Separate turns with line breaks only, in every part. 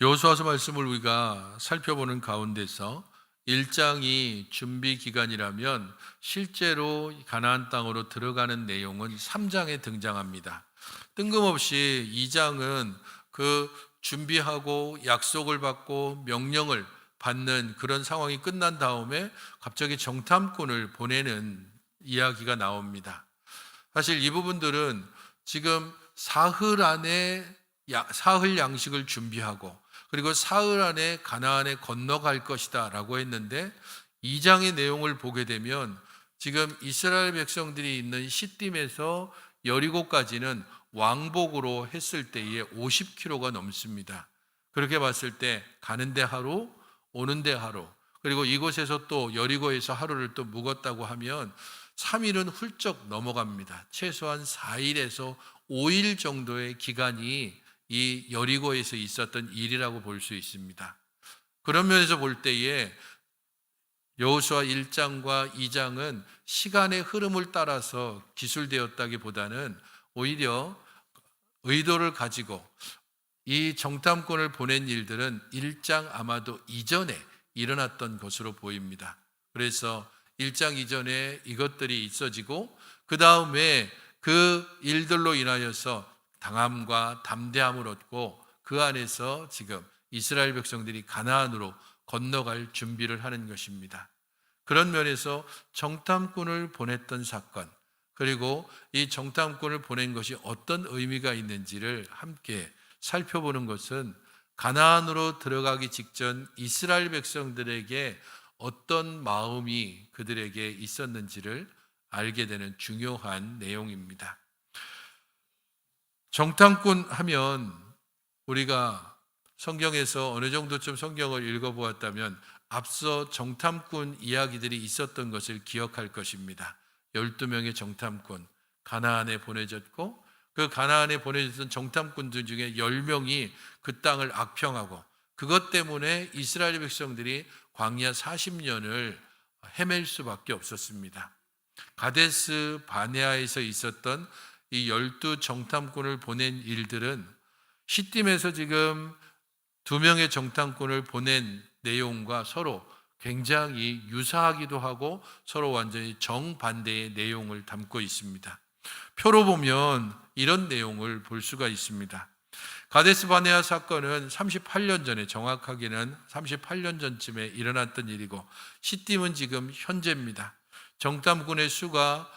여호수아서 말씀을 우리가 살펴보는 가운데서 1장이 준비 기간이라면 실제로 가나안 땅으로 들어가는 내용은 3장에 등장합니다. 뜬금없이 2장은 그 준비하고 약속을 받고 명령을 받는 그런 상황이 끝난 다음에 갑자기 정탐꾼을 보내는 이야기가 나옵니다. 사실 이 부분들은 지금 사흘 양식을 준비하고 그리고 사흘 안에 가나안에 건너갈 것이다 라고 했는데 2장의 내용을 보게 되면 지금 이스라엘 백성들이 있는 시딤에서 여리고까지는 왕복으로 했을 때에 50km가 넘습니다. 그렇게 봤을 때 가는데 하루, 오는데 하루, 그리고 이곳에서 또 여리고에서 하루를 또 묵었다고 하면 3일은 훌쩍 넘어갑니다. 최소한 4일에서 5일 정도의 기간이 이 여리고에서 있었던 일이라고 볼 수 있습니다. 그런 면에서 볼 때에 여호수아 1장과 2장은 시간의 흐름을 따라서 기술되었다기보다는 오히려 의도를 가지고 이 정탐꾼을 보낸 일들은 1장 아마도 이전에 일어났던 것으로 보입니다. 그래서 1장 이전에 이것들이 있어지고 그 다음에 그 일들로 인하여서 당함과 담대함을 얻고 그 안에서 지금 이스라엘 백성들이 가나안으로 건너갈 준비를 하는 것입니다. 그런 면에서 정탐꾼을 보냈던 사건, 그리고 이 정탐꾼을 보낸 것이 어떤 의미가 있는지를 함께 살펴보는 것은 가나안으로 들어가기 직전 이스라엘 백성들에게 어떤 마음이 그들에게 있었는지를 알게 되는 중요한 내용입니다. 정탐꾼 하면 우리가 성경에서 어느 정도쯤 성경을 읽어보았다면 앞서 정탐꾼 이야기들이 있었던 것을 기억할 것입니다. 12명의 정탐꾼 가나안에 보내졌고 그 가나안에 보내졌던 정탐꾼들 중에 10명이 그 땅을 악평하고 그것 때문에 이스라엘 백성들이 광야 40년을 헤맬 수밖에 없었습니다. 가데스 바네아에서 있었던 이 12 정탐꾼을 보낸 일들은 시딤에서 지금 2명의 정탐꾼을 보낸 내용과 서로 굉장히 유사하기도 하고 서로 완전히 정반대의 내용을 담고 있습니다. 표로 보면 이런 내용을 볼 수가 있습니다. 가데스 바네아 사건은 38년 전에, 정확하게는 38년 전쯤에 일어났던 일이고 시딤은 지금 현재입니다. 정탐꾼의 수가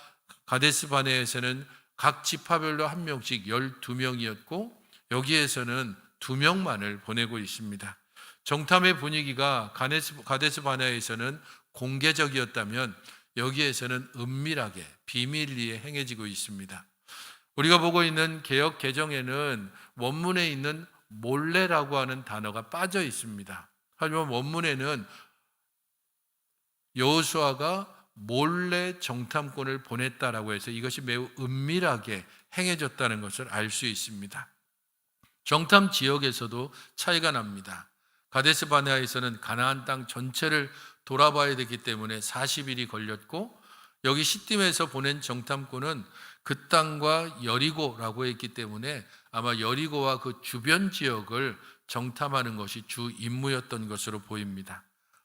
가데스 바네아에서는 각 지파별로 한 명씩 12명이었고 여기에서는 2명만을 보내고 있습니다. 정탐의 분위기가 가데스 바네아에서는 공개적이었다면 여기에서는 은밀하게 비밀리에 행해지고 있습니다. 우리가 보고 있는 개역 개정에는 원문에 있는 몰래라고 하는 단어가 빠져 있습니다. 하지만 원문에는 여호수아가 몰래 정탐꾼을 보냈다라고 해서 이것이 매우 은밀하게 행해졌다는 것을 알 수 있습니다. 정탐 지역에서도 차이가 납니다. 가데스 바네아에서는 가나안 땅 전체를 돌아봐야 되기 때문에 40일이 걸렸고 여기 시딤에서 보낸 정탐꾼은 그 땅과 여리고라고 했기 때문에 아마 여리고와 그 주변 지역을 정탐하는 것이 주 임무였던 것으로 보입니다.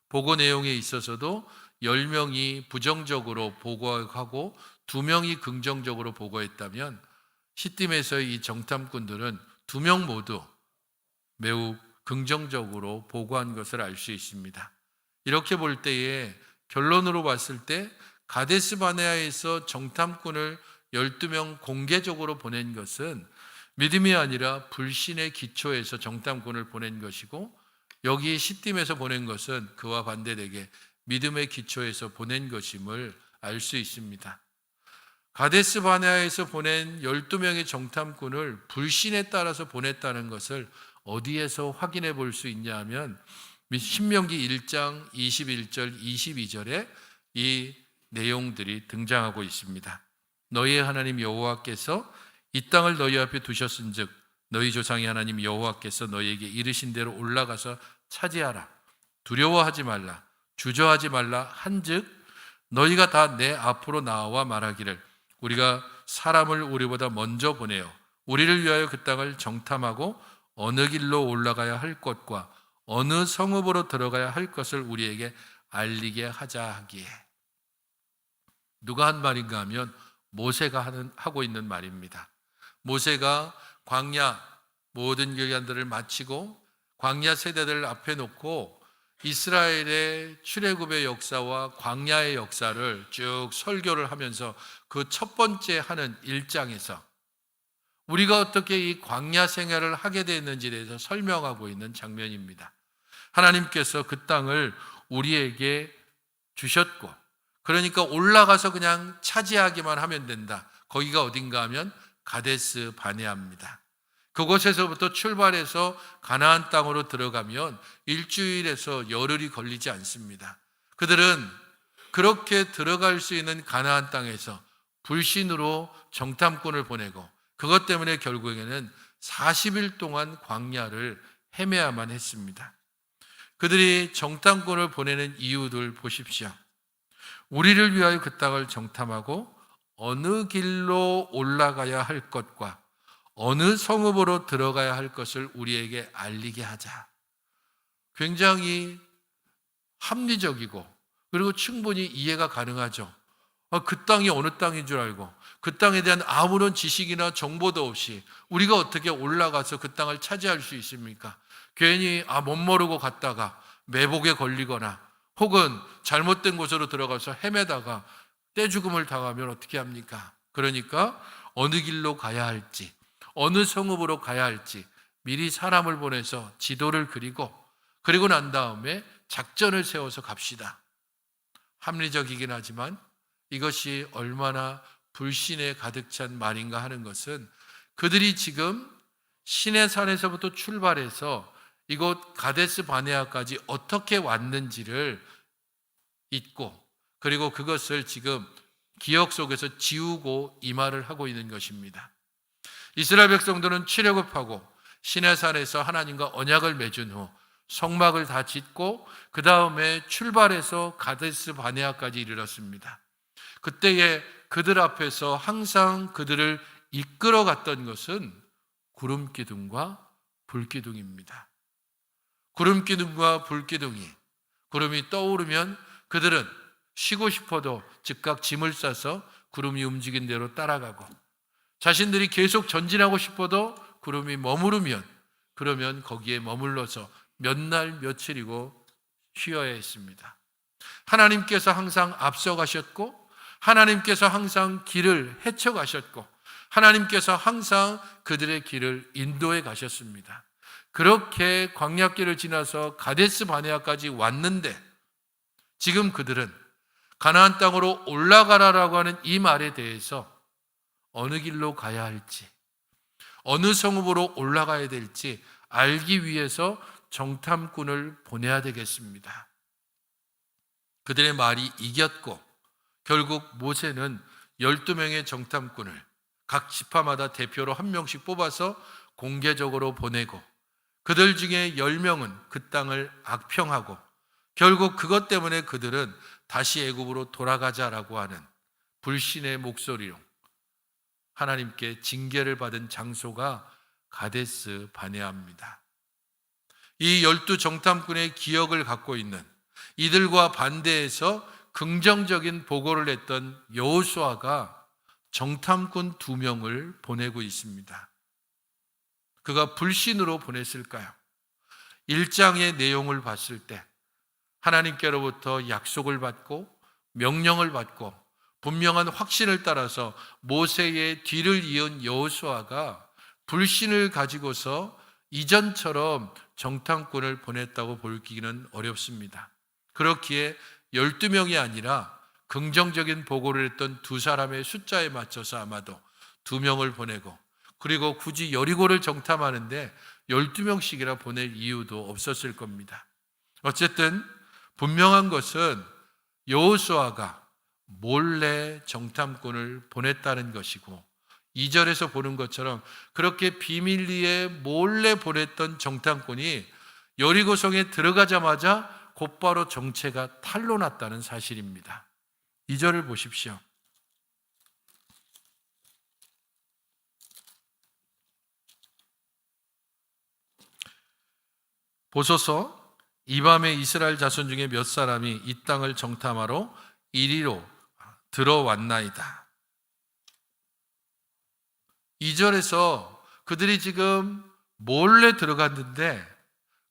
보고 내용에 있어서도 10명이 부정적으로 보고하고 2명이 긍정적으로 보고했다면 시딤에서의 이 정탐꾼들은 2명 모두 매우 긍정적으로 보고한 것을 알 수 있습니다. 이렇게 볼 때에 결론으로 봤을 때 가데스 바네아에서 정탐꾼을 12명 공개적으로 보낸 것은 믿음이 아니라 불신의 기초에서 정탐꾼을 보낸 것이고 여기 시딤에서 보낸 것은 그와 반대되게 믿음의 기초에서 보낸 것임을 알 수 있습니다. 가데스 바네아에서 보낸 12명의 정탐꾼을 불신에 따라서 보냈다는 것을 어디에서 확인해 볼 수 있냐 하면 신명기 1장 21절 22절에 이 내용들이 등장하고 있습니다. 너희의 하나님 여호와께서 이 땅을 너희 앞에 두셨은즉 너희 조상의 하나님 여호와께서 너희에게 이르신 대로 올라가서 차지하라. 두려워하지 말라. 주저하지 말라 한즉 너희가 다 내 앞으로 나와 말하기를 우리가 사람을 우리보다 먼저 보내어 우리를 위하여 그 땅을 정탐하고 어느 길로 올라가야 할 것과 어느 성읍으로 들어가야 할 것을 우리에게 알리게 하자 하기에. 누가 한 말인가 하면 모세가 하고 있는 말입니다. 모세가 광야 모든 기간들을 마치고 광야 세대들을 앞에 놓고 이스라엘의 출애굽의 역사와 광야의 역사를 쭉 설교를 하면서 그 첫 번째 하는 1장에서 우리가 어떻게 이 광야 생활을 하게 되었는지에 대해서 설명하고 있는 장면입니다. 하나님께서 그 땅을 우리에게 주셨고, 그러니까 올라가서 그냥 차지하기만 하면 된다. 거기가 어딘가 하면 가데스 바네아입니다. 그곳에서부터 출발해서 가나안 땅으로 들어가면 일주일에서 열흘이 걸리지 않습니다. 그들은 그렇게 들어갈 수 있는 가나안 땅에서 불신으로 정탐꾼을 보내고 그것 때문에 결국에는 40일 동안 광야를 헤매야만 했습니다. 그들이 정탐꾼을 보내는 이유들 보십시오. 우리를 위하여 그 땅을 정탐하고 어느 길로 올라가야 할 것과 어느 성읍으로 들어가야 할 것을 우리에게 알리게 하자. 굉장히 합리적이고 그리고 충분히 이해가 가능하죠. 그 땅이 어느 땅인 줄 알고 그 땅에 대한 아무런 지식이나 정보도 없이 우리가 어떻게 올라가서 그 땅을 차지할 수 있습니까? 괜히 못 모르고 갔다가 매복에 걸리거나 혹은 잘못된 곳으로 들어가서 헤매다가 떼죽음을 당하면 어떻게 합니까? 그러니까 어느 길로 가야 할지, 어느 성읍으로 가야 할지 미리 사람을 보내서 지도를 그리고 난 다음에 작전을 세워서 갑시다. 합리적이긴 하지만 이것이 얼마나 불신에 가득 찬 말인가 하는 것은 그들이 지금 시내산에서부터 출발해서 이곳 가데스 바네아까지 어떻게 왔는지를 잊고 그리고 그것을 지금 기억 속에서 지우고 이 말을 하고 있는 것입니다. 이스라엘 백성들은 출애굽하고 시내산에서 하나님과 언약을 맺은 후 성막을 다 짓고 그 다음에 출발해서 가데스 바네아까지 이르렀습니다. 그때에 그들 앞에서 항상 그들을 이끌어갔던 것은 구름기둥과 불기둥입니다. 구름기둥과 불기둥이, 구름이 떠오르면 그들은 쉬고 싶어도 즉각 짐을 싸서 구름이 움직인 대로 따라가고, 자신들이 계속 전진하고 싶어도 구름이 머무르면 그러면 거기에 머물러서 몇 날 며칠이고 쉬어야 했습니다. 하나님께서 항상 앞서가셨고 하나님께서 항상 길을 헤쳐가셨고 하나님께서 항상 그들의 길을 인도해 가셨습니다. 그렇게 광야길을 지나서 가데스 바네아까지 왔는데 지금 그들은 가나안 땅으로 올라가라라고 하는 이 말에 대해서 어느 길로 가야 할지, 어느 성읍으로 올라가야 될지 알기 위해서 정탐꾼을 보내야 되겠습니다. 그들의 말이 이겼고 결국 모세는 12명의 정탐꾼을 각 지파마다 대표로 한 명씩 뽑아서 공개적으로 보내고 그들 중에 10명은 그 땅을 악평하고 결국 그것 때문에 그들은 다시 애굽으로 돌아가자라고 하는 불신의 목소리로 하나님께 징계를 받은 장소가 가데스 바네아입니다. 이 12 정탐꾼의 기억을 갖고 있는 이들과 반대해서 긍정적인 보고를 했던 여호수아가 정탐꾼 2명을 보내고 있습니다. 그가 불신으로 보냈을까요? 1장의 내용을 봤을 때 하나님께로부터 약속을 받고 명령을 받고 분명한 확신을 따라서 모세의 뒤를 이은 여호수아가 불신을 가지고서 이전처럼 정탐꾼을 보냈다고 보기는 어렵습니다. 그렇기에 12명이 아니라 긍정적인 보고를 했던 2사람의 숫자에 맞춰서 아마도 2명을 보내고 그리고 굳이 여리고를 정탐하는데 12명씩이나 보낼 이유도 없었을 겁니다. 어쨌든 분명한 것은 여호수아가 몰래 정탐꾼을 보냈다는 것이고 2절에서 보는 것처럼 그렇게 비밀리에 몰래 보냈던 정탐꾼이 여리고성에 들어가자마자 곧바로 정체가 탄로났다는 사실입니다. 2절을 보십시오. 보소서, 이 밤에 이스라엘 자손 중에 몇 사람이 이 땅을 정탐하러 이리로 들어왔나이다. 2절에서 그들이 지금 몰래 들어갔는데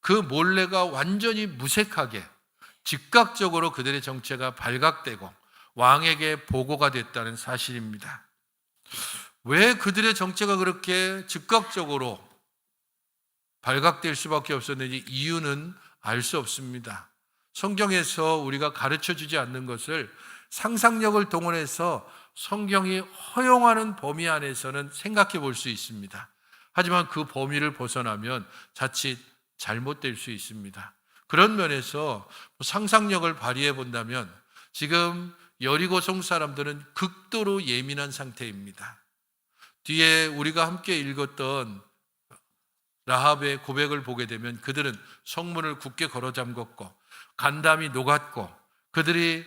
그 몰래가 완전히 무색하게 즉각적으로 그들의 정체가 발각되고 왕에게 보고가 됐다는 사실입니다. 왜 그들의 정체가 그렇게 즉각적으로 발각될 수밖에 없었는지 이유는 알 수 없습니다. 성경에서 우리가 가르쳐 주지 않는 것을 상상력을 동원해서 성경이 허용하는 범위 안에서는 생각해 볼 수 있습니다. 하지만 그 범위를 벗어나면 자칫 잘못될 수 있습니다. 그런 면에서 상상력을 발휘해 본다면 지금 여리고성 사람들은 극도로 예민한 상태입니다. 뒤에 우리가 함께 읽었던 라합의 고백을 보게 되면 그들은 성문을 굳게 걸어 잠궜고 간담이 녹았고 그들이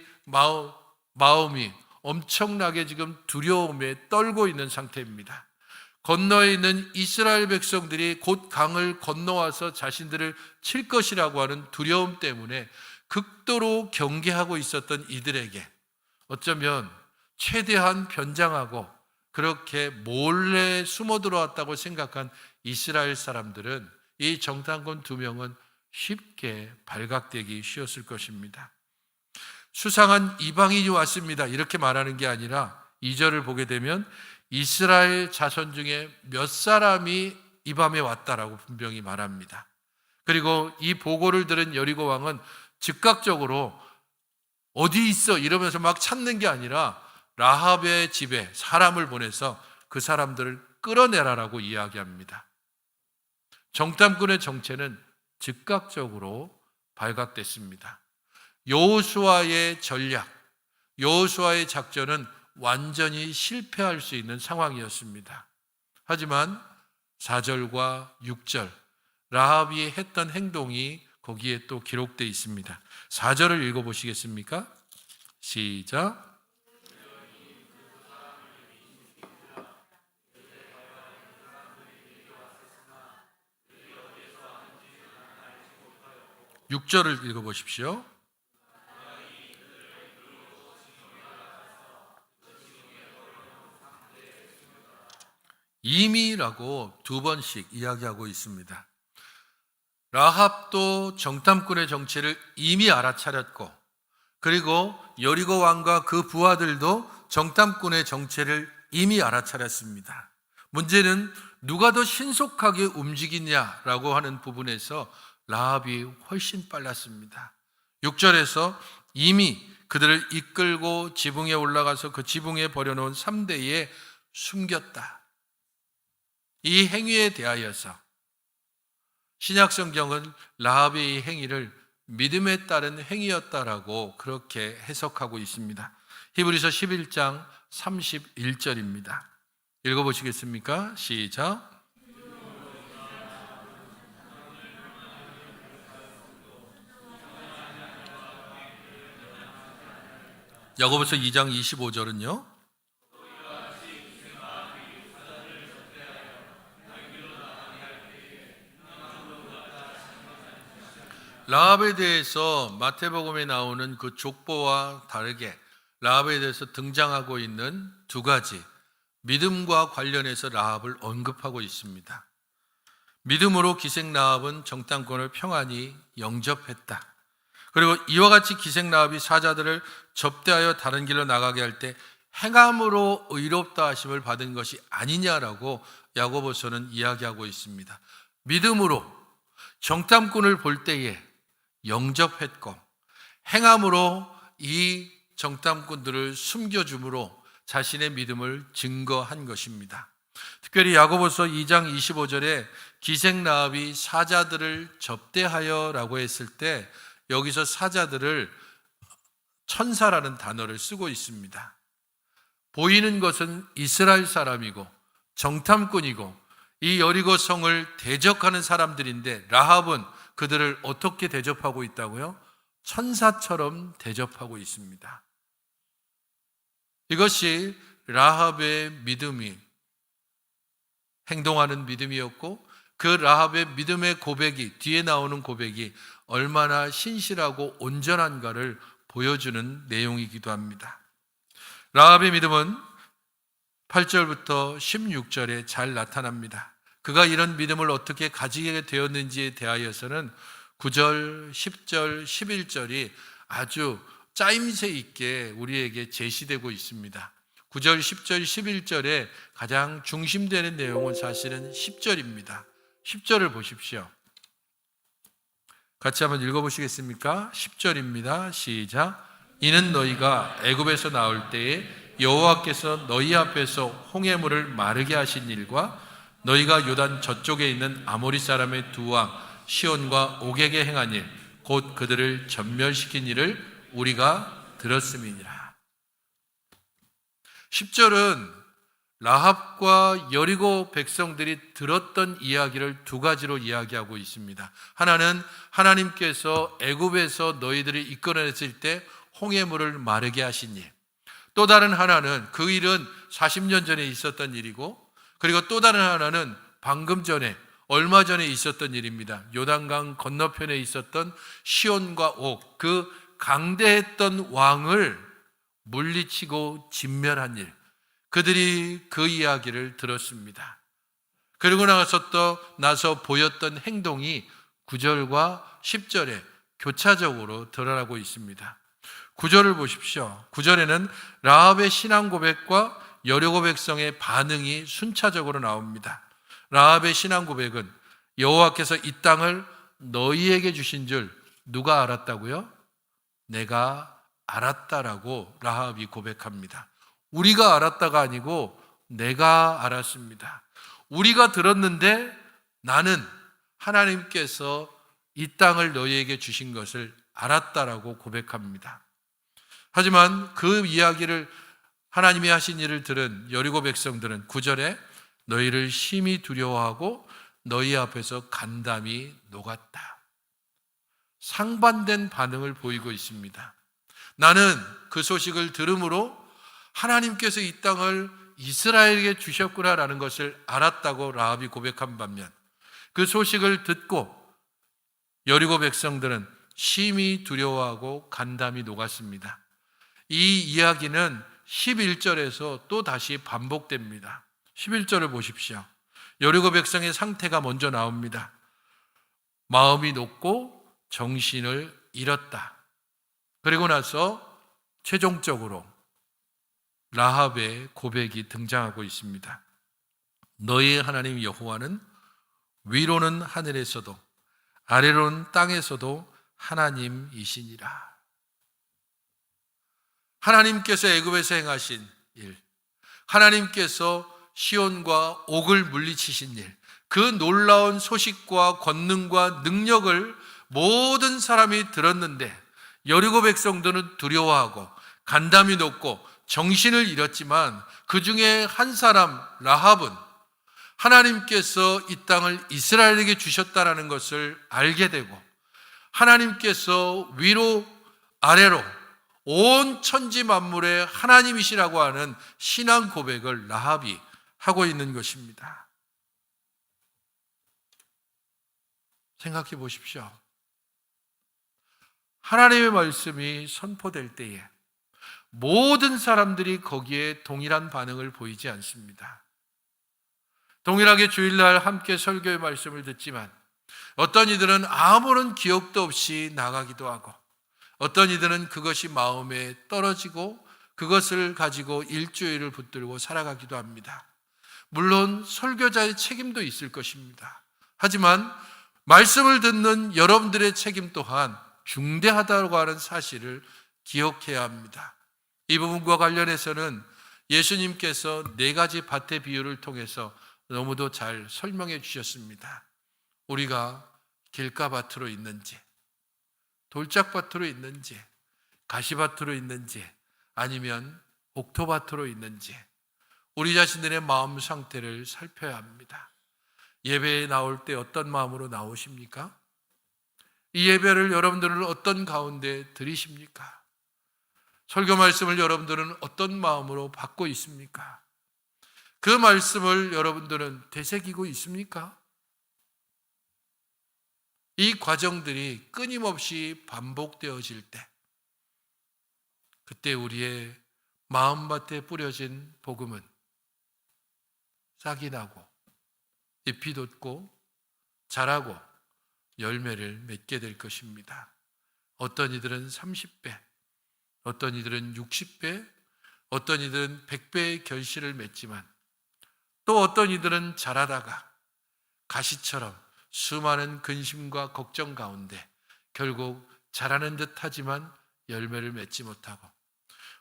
마음이 엄청나게 지금 두려움에 떨고 있는 상태입니다. 건너에 있는 이스라엘 백성들이 곧 강을 건너와서 자신들을 칠 것이라고 하는 두려움 때문에 극도로 경계하고 있었던 이들에게 어쩌면 최대한 변장하고 그렇게 몰래 숨어 들어왔다고 생각한 이스라엘 사람들은 이 정탐꾼 2명은 쉽게 발각되기 쉬웠을 것입니다. 수상한 이방인이 왔습니다. 이렇게 말하는 게 아니라 2절을 보게 되면 이스라엘 자손 중에 몇 사람이 이 밤에 왔다라고 분명히 말합니다. 그리고 이 보고를 들은 여리고 왕은 즉각적으로 어디 있어 이러면서 막 찾는 게 아니라 라합의 집에 사람을 보내서 그 사람들을 끌어내라라고 이야기합니다. 정탐꾼의 정체는 즉각적으로 발각됐습니다. 여호수아의 전략, 여호수아의 작전은 완전히 실패할 수 있는 상황이었습니다. 하지만 4절과 6절 라합이 했던 행동이 거기에 또 기록되어 있습니다. 4절을 읽어보시겠습니까? 시작. 육 절을 읽어보십시오. 이미라고 2번씩 이야기하고 있습니다. 라합도 정탐꾼의 정체를 이미 알아차렸고 그리고 여리고 왕과 그 부하들도 정탐꾼의 정체를 이미 알아차렸습니다. 문제는 누가 더 신속하게 움직이냐라고 하는 부분에서 라합이 훨씬 빨랐습니다. 6절에서 이미 그들을 이끌고 지붕에 올라가서 그 지붕에 버려놓은 3대에 숨겼다. 이 행위에 대하여서 신약 성경은 라합의 이 행위를 믿음에 따른 행위였다라고 그렇게 해석하고 있습니다. 히브리서 11장 31절입니다. 읽어보시겠습니까? 시작. 야고보서 2장 25절은요. 라합에 대해서 마태복음에 나오는 그 족보와 다르게 라합에 대해서 등장하고 있는 2가지 믿음과 관련해서 라합을 언급하고 있습니다. 믿음으로 기생 라합은 정탐꾼을 평안히 영접했다. 그리고 이와 같이 기생 라합이 사자들을 접대하여 다른 길로 나가게 할 때 행함으로 의롭다 하심을 받은 것이 아니냐라고 야고보서는 이야기하고 있습니다. 믿음으로 정탐꾼을 볼 때에 영접했고 행함으로 이 정탐꾼들을 숨겨줌으로 자신의 믿음을 증거한 것입니다. 특별히 야고보서 2장 25절에 기생 라합이 사자들을 접대하여라고 했을 때 여기서 사자들을 천사라는 단어를 쓰고 있습니다. 보이는 것은 이스라엘 사람이고 정탐꾼이고 이 여리고 성을 대적하는 사람들인데 라합은 그들을 어떻게 대접하고 있다고요? 천사처럼 대접하고 있습니다. 이것이 라합의 믿음이 행동하는 믿음이었고 그 라합의 믿음의 고백이, 뒤에 나오는 고백이 얼마나 신실하고 온전한가를 보여주는 내용이기도 합니다. 라합의 믿음은 8절부터 16절에 잘 나타납니다. 그가 이런 믿음을 어떻게 가지게 되었는지에 대하여서는 9절, 10절, 11절이 아주 짜임새 있게 우리에게 제시되고 있습니다. 9절, 10절, 11절에 가장 중심되는 내용은 사실은 10절입니다. 10절을 보십시오. 같이 한번 읽어보시겠습니까? 10절입니다. 시작. 이는 너희가 애굽에서 나올 때에 여호와께서 너희 앞에서 홍해물을 마르게 하신 일과 너희가 요단 저쪽에 있는 아모리 사람의 두 왕 시온과 옥에게 행한 일, 곧 그들을 전멸시킨 일을 우리가 들었음이니라. 10절은 라합과 여리고 백성들이 들었던 이야기를 두 가지로 이야기하고 있습니다. 하나는 하나님께서 애굽에서 너희들을 이끌어냈을 때 홍해물을 마르게 하신 일, 또 다른 하나는 그 일은 40년 전에 있었던 일이고, 그리고 또 다른 하나는 방금 전에, 얼마 전에 있었던 일입니다. 요단강 건너편에 있었던 시온과 옥, 그 강대했던 왕을 물리치고 진멸한 일, 그들이 그 이야기를 들었습니다. 그리고 나서 보였던 행동이 9절과 10절에 교차적으로 드러나고 있습니다. 9절을 보십시오. 9절에는 라합의 신앙 고백과 여리고 백성의 반응이 순차적으로 나옵니다. 라합의 신앙 고백은 여호와께서 이 땅을 너희에게 주신 줄 누가 알았다고요? 내가 알았다라고 라합이 고백합니다. 우리가 알았다가 아니고 내가 알았습니다. 우리가 들었는데 나는 하나님께서 이 땅을 너희에게 주신 것을 알았다라고 고백합니다. 하지만 그 이야기를, 하나님이 하신 일을 들은 여리고 백성들은 9절에 너희를 심히 두려워하고 너희 앞에서 간담이 녹았다. 상반된 반응을 보이고 있습니다. 나는 그 소식을 들음으로 하나님께서 이 땅을 이스라엘에게 주셨구나라는 것을 알았다고 라합이 고백한 반면, 그 소식을 듣고 여리고 백성들은 심히 두려워하고 간담이 녹았습니다. 이 이야기는 11절에서 또 다시 반복됩니다. 11절을 보십시오. 여리고 백성의 상태가 먼저 나옵니다. 마음이 높고 정신을 잃었다. 그리고 나서 최종적으로 라합의 고백이 등장하고 있습니다. 너희의 하나님 여호와는 위로는 하늘에서도 아래로는 땅에서도 하나님이시니라. 하나님께서 애굽에서 행하신 일, 하나님께서 시온과 옥을 물리치신 일, 그 놀라운 소식과 권능과 능력을 모든 사람이 들었는데 여리고 백성들은 두려워하고 간담이 높고 정신을 잃었지만, 그 중에 한 사람 라합은 하나님께서 이 땅을 이스라엘에게 주셨다라는 것을 알게 되고, 하나님께서 위로 아래로 온 천지 만물의 하나님이시라고 하는 신앙 고백을 라합이 하고 있는 것입니다. 생각해 보십시오. 하나님의 말씀이 선포될 때에 모든 사람들이 거기에 동일한 반응을 보이지 않습니다. 동일하게 주일날 함께 설교의 말씀을 듣지만 어떤 이들은 아무런 기억도 없이 나가기도 하고, 어떤 이들은 그것이 마음에 떨어지고 그것을 가지고 일주일을 붙들고 살아가기도 합니다. 물론 설교자의 책임도 있을 것입니다. 하지만 말씀을 듣는 여러분들의 책임 또한 중대하다고 하는 사실을 기억해야 합니다. 이 부분과 관련해서는 예수님께서 4가지 밭의 비유를 통해서 너무도 잘 설명해 주셨습니다. 우리가 길가밭으로 있는지, 돌짝밭으로 있는지, 가시밭으로 있는지, 아니면 옥토밭으로 있는지 우리 자신들의 마음 상태를 살펴야 합니다. 예배에 나올 때 어떤 마음으로 나오십니까? 이 예배를 여러분들은 어떤 가운데 드리십니까? 설교 말씀을 여러분들은 어떤 마음으로 받고 있습니까? 그 말씀을 여러분들은 되새기고 있습니까? 이 과정들이 끊임없이 반복되어질 때, 그때 우리의 마음밭에 뿌려진 복음은 싹이 나고 잎이 돋고 자라고 열매를 맺게 될 것입니다. 어떤 이들은 30배, 어떤 이들은 60배, 어떤 이들은 100배의 결실을 맺지만, 또 어떤 이들은 자라다가 가시처럼 수많은 근심과 걱정 가운데 결국 자라는 듯 하지만 열매를 맺지 못하고,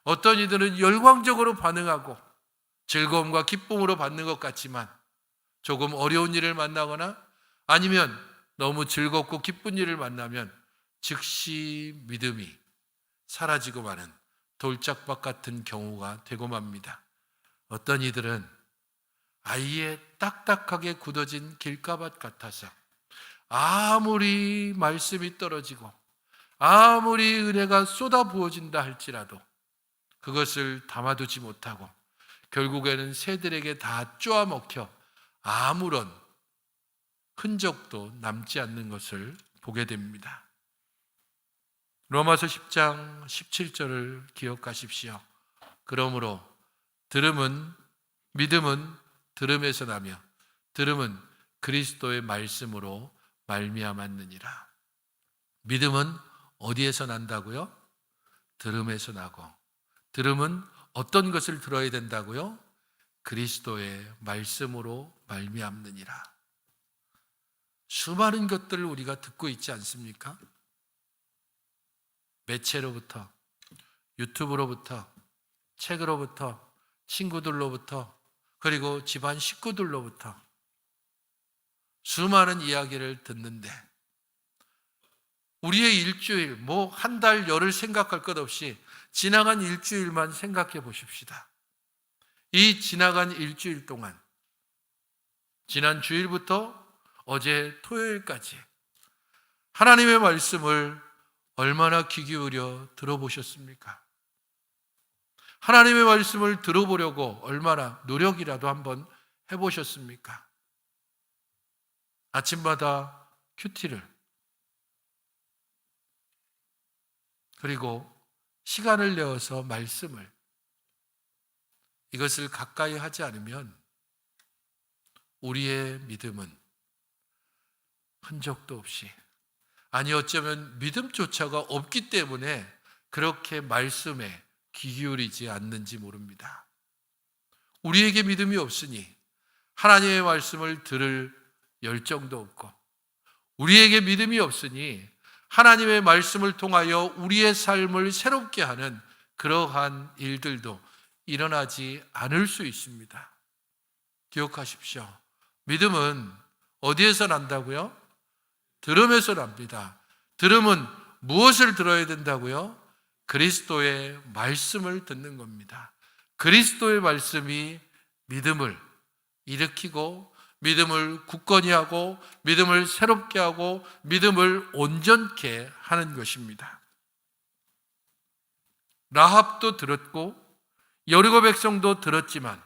어떤 이들은 열광적으로 반응하고 즐거움과 기쁨으로 받는 것 같지만 조금 어려운 일을 만나거나 아니면 너무 즐겁고 기쁜 일을 만나면 즉시 믿음이 사라지고 마는 돌짝밭 같은 경우가 되고 맙니다. 어떤 이들은 아예 딱딱하게 굳어진 길가밭 같아서 아무리 말씀이 떨어지고 아무리 은혜가 쏟아 부어진다 할지라도 그것을 담아두지 못하고 결국에는 새들에게 다 쪼아먹혀 아무런 흔적도 남지 않는 것을 보게 됩니다. 로마서 10장 17절을 기억하십시오. 그러므로 믿음은 들음에서 나며 들음은 그리스도의 말씀으로 말미암았느니라. 믿음은 어디에서 난다고요? 들음에서 나고, 들음은 어떤 것을 들어야 된다고요? 그리스도의 말씀으로 말미암느니라. 수많은 것들을 우리가 듣고 있지 않습니까? 매체로부터, 유튜브로부터, 책으로부터, 친구들로부터, 그리고 집안 식구들로부터 수많은 이야기를 듣는데 우리의 일주일, 한 달, 열을 생각할 것 없이 지나간 일주일만 생각해 보십시다. 이 지나간 일주일 동안, 지난 주일부터 어제 토요일까지 하나님의 말씀을 얼마나 귀 기울여 들어보셨습니까? 하나님의 말씀을 들어보려고 얼마나 노력이라도 한번 해보셨습니까? 아침마다 큐티를, 그리고 시간을 내어서 말씀을, 이것을 가까이 하지 않으면 우리의 믿음은 흔적도 없이, 아니 어쩌면 믿음조차가 없기 때문에 그렇게 말씀에 귀 기울이지 않는지 모릅니다. 우리에게 믿음이 없으니 하나님의 말씀을 들을 열정도 없고, 우리에게 믿음이 없으니 하나님의 말씀을 통하여 우리의 삶을 새롭게 하는 그러한 일들도 일어나지 않을 수 있습니다. 기억하십시오. 믿음은 어디에서 난다고요? 들음에서 납니다. 들음은 무엇을 들어야 된다고요? 그리스도의 말씀을 듣는 겁니다. 그리스도의 말씀이 믿음을 일으키고 믿음을 굳건히 하고 믿음을 새롭게 하고 믿음을 온전케 하는 것입니다. 라합도 들었고 여리고 백성도 들었지만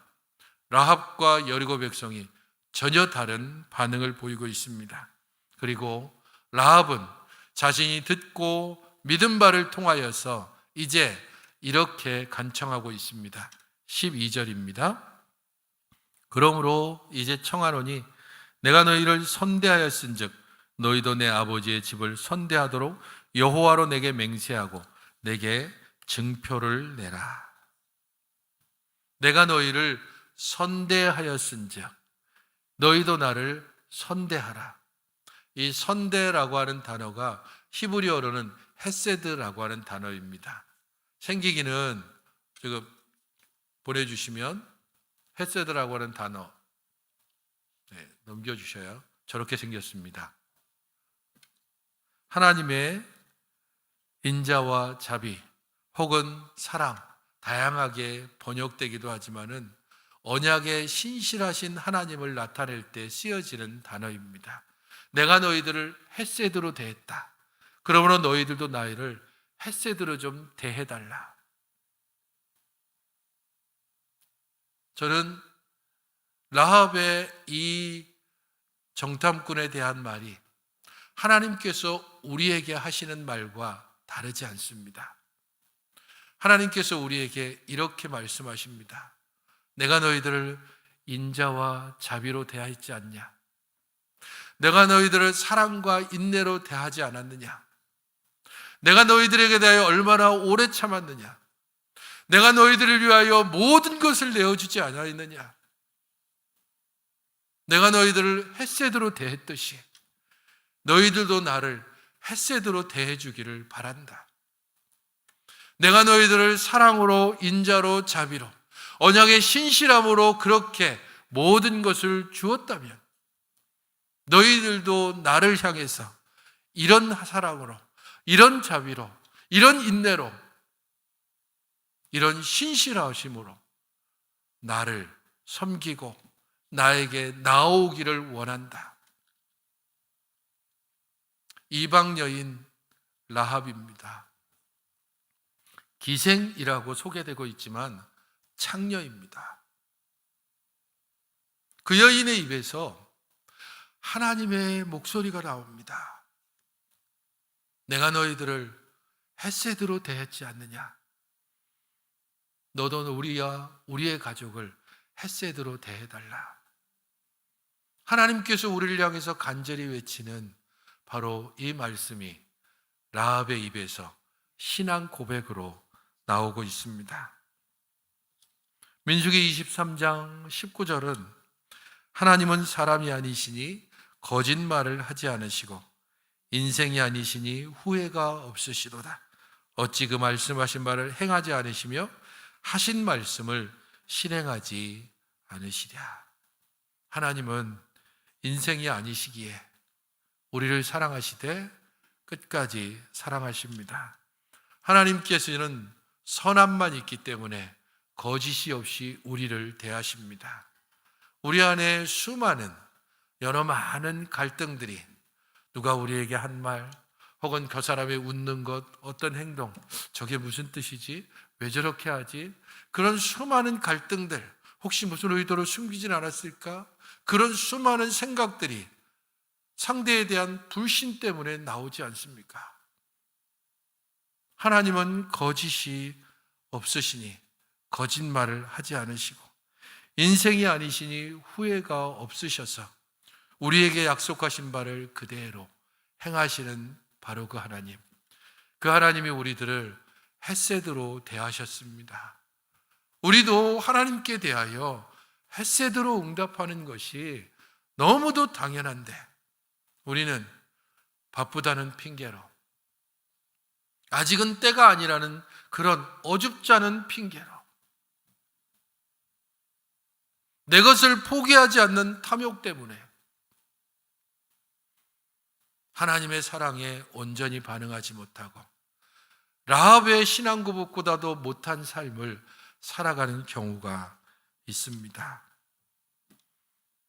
라합과 여리고 백성이 전혀 다른 반응을 보이고 있습니다. 그리고 라합은 자신이 듣고 믿은 바를 통하여서 이제 이렇게 간청하고 있습니다. 12절입니다. 그러므로 이제 청하노니 내가 너희를 선대하였은즉 너희도 내 아버지의 집을 선대하도록 여호와로 내게 맹세하고 내게 증표를 내라. 내가 너희를 선대하였은즉 너희도 나를 선대하라. 이 선대라고 하는 단어가 히브리어로는 헤세드라고 하는 단어입니다. 생기기는 지금 보내주시면 헤세드라고 하는 단어 넘겨주셔요. 저렇게 생겼습니다. 하나님의 인자와 자비 혹은 사랑, 다양하게 번역되기도 하지만은 언약의 신실하신 하나님을 나타낼 때 쓰여지는 단어입니다. 내가 너희들을 헤세드로 대했다. 그러므로 너희들도 나를 헤세드로 좀 대해달라. 저는 라합의 이 정탐꾼에 대한 말이 하나님께서 우리에게 하시는 말과 다르지 않습니다. 하나님께서 우리에게 이렇게 말씀하십니다. 내가 너희들을 인자와 자비로 대하지 않냐? 내가 너희들을 사랑과 인내로 대하지 않았느냐? 내가 너희들에게 대하여 얼마나 오래 참았느냐? 내가 너희들을 위하여 모든 것을 내어주지 않았느냐? 내가 너희들을 헷세드로 대했듯이 너희들도 나를 헷세드로 대해주기를 바란다. 내가 너희들을 사랑으로, 인자로, 자비로, 언약의 신실함으로 그렇게 모든 것을 주었다면 너희들도 나를 향해서 이런 사랑으로, 이런 자비로, 이런 인내로, 이런 신실하심으로 나를 섬기고 나에게 나오기를 원한다. 이방 여인 라합입니다. 기생이라고 소개되고 있지만 창녀입니다. 그 여인의 입에서 하나님의 목소리가 나옵니다. 내가 너희들을 헷세드로 대했지 않느냐? 너도 우리와 우리의 가족을 헷세드로 대해달라. 하나님께서 우리를 향해서 간절히 외치는 바로 이 말씀이 라합의 입에서 신앙 고백으로 나오고 있습니다. 민수기 23장 19절은 하나님은 사람이 아니시니 거짓말을 하지 않으시고 인생이 아니시니 후회가 없으시도다. 어찌 그 말씀하신 바를 행하지 않으시며 하신 말씀을 실행하지 않으시랴. 하나님은 인생이 아니시기에 우리를 사랑하시되 끝까지 사랑하십니다. 하나님께서는 선함만 있기 때문에 거짓이 없이 우리를 대하십니다. 우리 안에 수많은 여러 많은 갈등들이 누가 우리에게 한 말 혹은 그 사람의 웃는 것, 어떤 행동, 저게 무슨 뜻이지? 왜 저렇게 하지? 그런 수많은 갈등들, 혹시 무슨 의도로 숨기진 않았을까? 그런 수많은 생각들이 상대에 대한 불신 때문에 나오지 않습니까? 하나님은 거짓이 없으시니 거짓말을 하지 않으시고 인생이 아니시니 후회가 없으셔서 우리에게 약속하신 바를 그대로 행하시는 바로 그 하나님. 그 하나님이 우리들을 헷세드로 대하셨습니다. 우리도 하나님께 대하여 헷세드로 응답하는 것이 너무도 당연한데 우리는 바쁘다는 핑계로, 아직은 때가 아니라는 그런 어줍지 않은 핑계로, 내 것을 포기하지 않는 탐욕 때문에 하나님의 사랑에 온전히 반응하지 못하고 라합의 신앙 고백보다도 못한 삶을 살아가는 경우가 있습니다.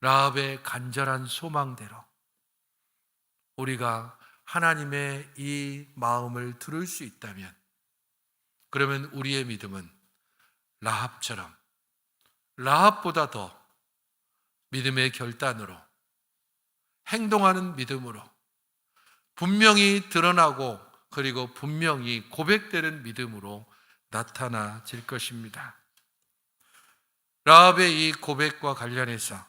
라합의 간절한 소망대로 우리가 하나님의 이 마음을 들을 수 있다면 그러면 우리의 믿음은 라합처럼, 라합보다 더 믿음의 결단으로, 행동하는 믿음으로 분명히 드러나고 그리고 분명히 고백되는 믿음으로 나타나질 것입니다. 라합의 이 고백과 관련해서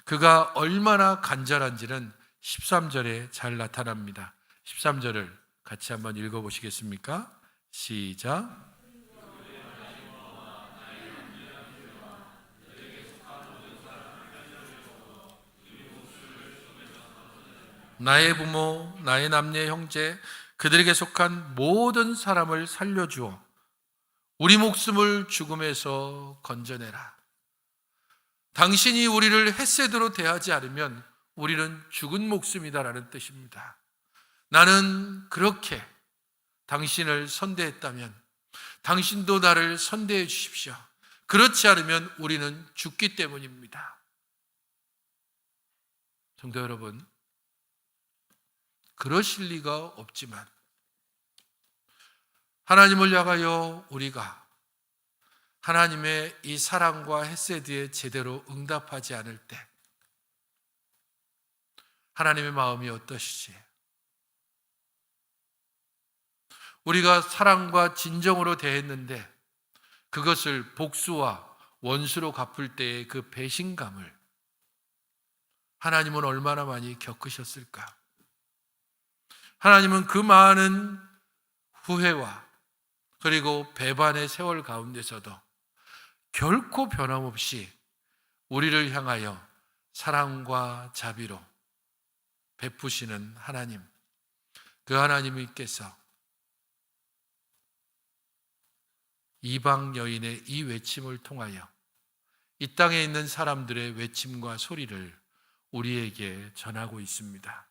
그가 얼마나 간절한지는 13절에 잘 나타납니다. 13절을 같이 한번 읽어보시겠습니까? 시작. 나의 부모, 나의 남녀 형제, 그들에게 속한 모든 사람을 살려주어 우리 목숨을 죽음에서 건져내라. 당신이 우리를 헷세드로 대하지 않으면 우리는 죽은 목숨이다라는 뜻입니다. 나는 그렇게 당신을 선대했다면 당신도 나를 선대해 주십시오. 그렇지 않으면 우리는 죽기 때문입니다. 성도 여러분, 그러실 리가 없지만 하나님을 향하여 우리가 하나님의 이 사랑과 헤세드에 제대로 응답하지 않을 때 하나님의 마음이 어떠시지? 우리가 사랑과 진정으로 대했는데 그것을 복수와 원수로 갚을 때의 그 배신감을 하나님은 얼마나 많이 겪으셨을까? 하나님은 그 많은 후회와 그리고 배반의 세월 가운데서도 결코 변함없이 우리를 향하여 사랑과 자비로 베푸시는 하나님, 그 하나님께서 이방 여인의 이 외침을 통하여 이 땅에 있는 사람들의 외침과 소리를 우리에게 전하고 있습니다.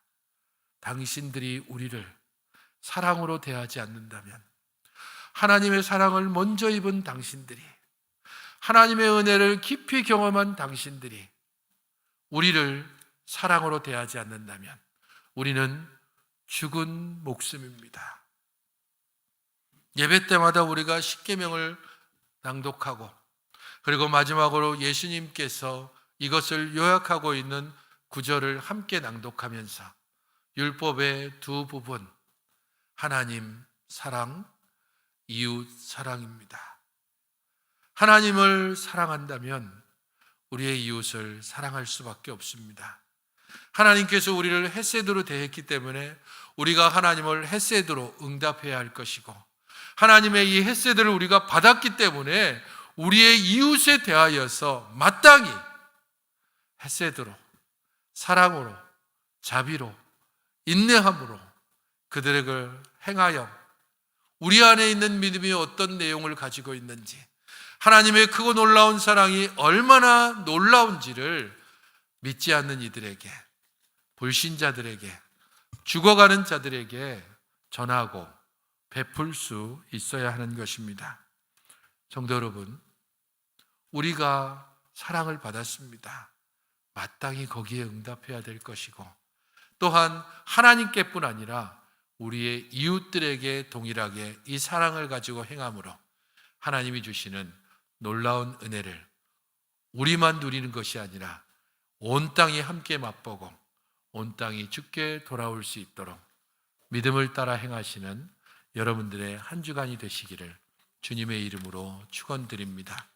당신들이 우리를 사랑으로 대하지 않는다면, 하나님의 사랑을 먼저 입은 당신들이, 하나님의 은혜를 깊이 경험한 당신들이 우리를 사랑으로 대하지 않는다면 우리는 죽은 목숨입니다. 예배 때마다 우리가 십계명을 낭독하고 그리고 마지막으로 예수님께서 이것을 요약하고 있는 구절을 함께 낭독하면서 율법의 두 부분, 하나님 사랑, 이웃 사랑입니다. 하나님을 사랑한다면 우리의 이웃을 사랑할 수밖에 없습니다. 하나님께서 우리를 헤세드로 대했기 때문에 우리가 하나님을 헤세드로 응답해야 할 것이고, 하나님의 이 헤세드를 우리가 받았기 때문에 우리의 이웃에 대하여서 마땅히 헤세드로, 사랑으로, 자비로, 인내함으로 그들을 행하여 우리 안에 있는 믿음이 어떤 내용을 가지고 있는지, 하나님의 크고 놀라운 사랑이 얼마나 놀라운지를 믿지 않는 이들에게, 불신자들에게, 죽어가는 자들에게 전하고 베풀 수 있어야 하는 것입니다. 성도 여러분, 우리가 사랑을 받았습니다. 마땅히 거기에 응답해야 될 것이고, 또한 하나님께뿐 아니라 우리의 이웃들에게 동일하게 이 사랑을 가지고 행함으로 하나님이 주시는 놀라운 은혜를 우리만 누리는 것이 아니라 온 땅이 함께 맛보고 온 땅이 주께 돌아올 수 있도록 믿음을 따라 행하시는 여러분들의 한 주간이 되시기를 주님의 이름으로 축원드립니다.